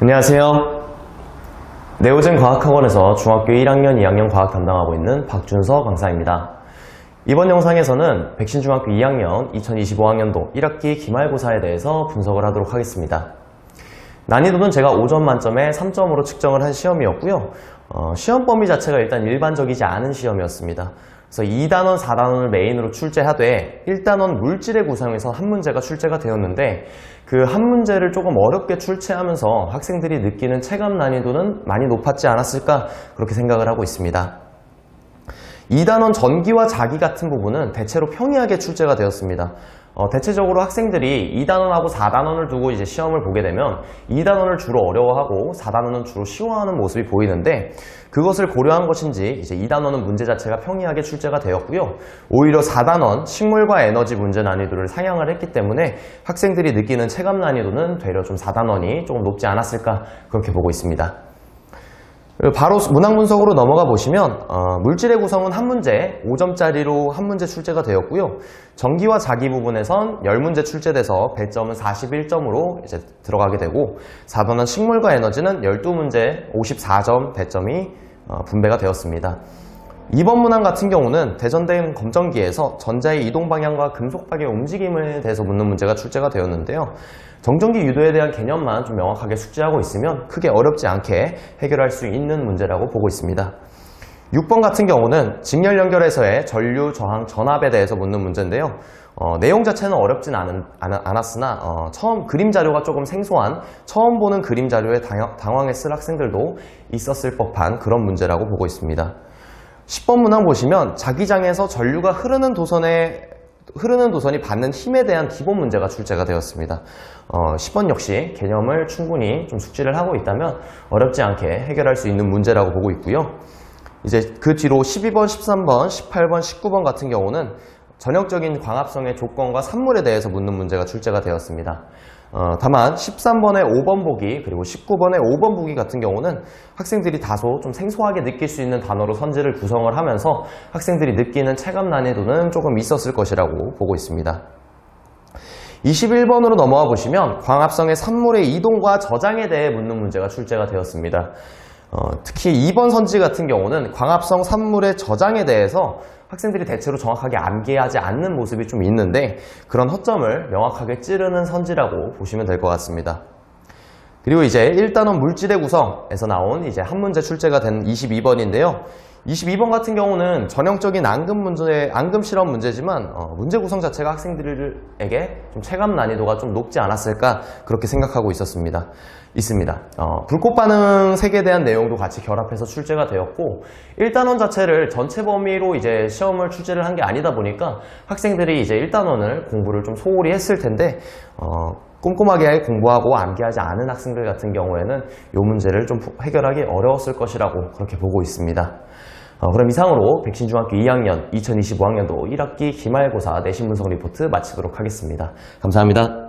안녕하세요. 네오젠 과학학원에서 중학교 1학년, 2학년 과학 담당하고 있는 박준서 강사입니다. 이번 영상에서는 백신중학교 2학년 2025학년도 1학기 기말고사에 대해서 분석을 하도록 하겠습니다. 난이도는 제가 5점 만점에 3점으로 측정을 한 시험이었고요. 시험 범위 자체가 일단 일반적이지 않은 시험이었습니다. 그래서 2단원, 4단원을 메인으로 출제하되 1단원 물질의 구성에서 한 문제가 출제가 되었는데 그 한 문제를 조금 어렵게 출제하면서 학생들이 느끼는 체감 난이도는 많이 높았지 않았을까 그렇게 생각을 하고 있습니다. 2단원 전기와 자기 같은 부분은 대체로 평이하게 출제가 되었습니다. 대체적으로 학생들이 2단원하고 4단원을 두고 이제 시험을 보게 되면 2단원을 주로 어려워하고 4단원은 주로 쉬워하는 모습이 보이는데 그것을 고려한 것인지 이제 2단원은 문제 자체가 평이하게 출제가 되었고요. 오히려 4단원 식물과 에너지 문제 난이도를 상향을 했기 때문에 학생들이 느끼는 체감 난이도는 되려 좀 4단원이 조금 높지 않았을까 그렇게 보고 있습니다. 바로 문항 분석으로 넘어가 보시면 물질의 구성은 한 문제 5점짜리로 한 문제 출제가 되었고요. 전기와 자기 부분에선 10문제 출제돼서 배점은 41점으로 이제 들어가게 되고 4단원 식물과 에너지는 12문제 54점 배점이 분배가 되었습니다. 이번 문항 같은 경우는 대전된 검정기에서 전자의 이동 방향과 금속박의 움직임에 대해서 묻는 문제가 출제가 되었는데요. 정전기 유도에 대한 개념만 좀 명확하게 숙지하고 있으면 크게 어렵지 않게 해결할 수 있는 문제라고 보고 있습니다. 6번 같은 경우는 직렬 연결에서의 전류, 저항, 전압에 대해서 묻는 문제인데요. 내용 자체는 어렵진 않았으나 처음 그림 자료가 조금 생소한 처음 보는 그림 자료에 당황했을 학생들도 있었을 법한 그런 문제라고 보고 있습니다. 10번 문항 보시면 자기장에서 전류가 흐르는 도선이 받는 힘에 대한 기본 문제가 출제가 되었습니다. 10번 역시 개념을 충분히 좀 숙지를 하고 있다면 어렵지 않게 해결할 수 있는 문제라고 보고 있고요. 이제 그 뒤로 12번, 13번, 18번, 19번 같은 경우는 전형적인 광합성의 조건과 산물에 대해서 묻는 문제가 출제가 되었습니다. 다만 13번의 5번 보기 그리고 19번의 5번 보기 같은 경우는 학생들이 다소 좀 생소하게 느낄 수 있는 단어로 선지를 구성을 하면서 학생들이 느끼는 체감 난이도는 조금 있었을 것이라고 보고 있습니다. 21번으로 넘어가 보시면 광합성의 산물의 이동과 저장에 대해 묻는 문제가 출제가 되었습니다. 특히 2번 선지 같은 경우는 광합성 산물의 저장에 대해서 학생들이 대체로 정확하게 암기하지 않는 모습이 좀 있는데 그런 허점을 명확하게 찌르는 선지라고 보시면 될 것 같습니다. 그리고 이제 1단원 물질의 구성에서 나온 이제 한 문제 출제가 된 22번인데요. 22번 같은 경우는 전형적인 앙금 실험 문제지만 문제 구성 자체가 학생들에게 좀 체감 난이도가 좀 높지 않았을까 그렇게 생각하고 있습니다. 불꽃 반응 색에 대한 내용도 같이 결합해서 출제가 되었고 1단원 자체를 전체 범위로 이제 시험을 출제를 한 게 아니다 보니까 학생들이 이제 1단원을 공부를 좀 소홀히 했을 텐데 꼼꼼하게 공부하고 암기하지 않은 학생들 같은 경우에는 이 문제를 좀 해결하기 어려웠을 것이라고 그렇게 보고 있습니다. 그럼 이상으로 백신중학교 2학년 2025학년도 1학기 기말고사 내신 분석 리포트 마치도록 하겠습니다. 감사합니다.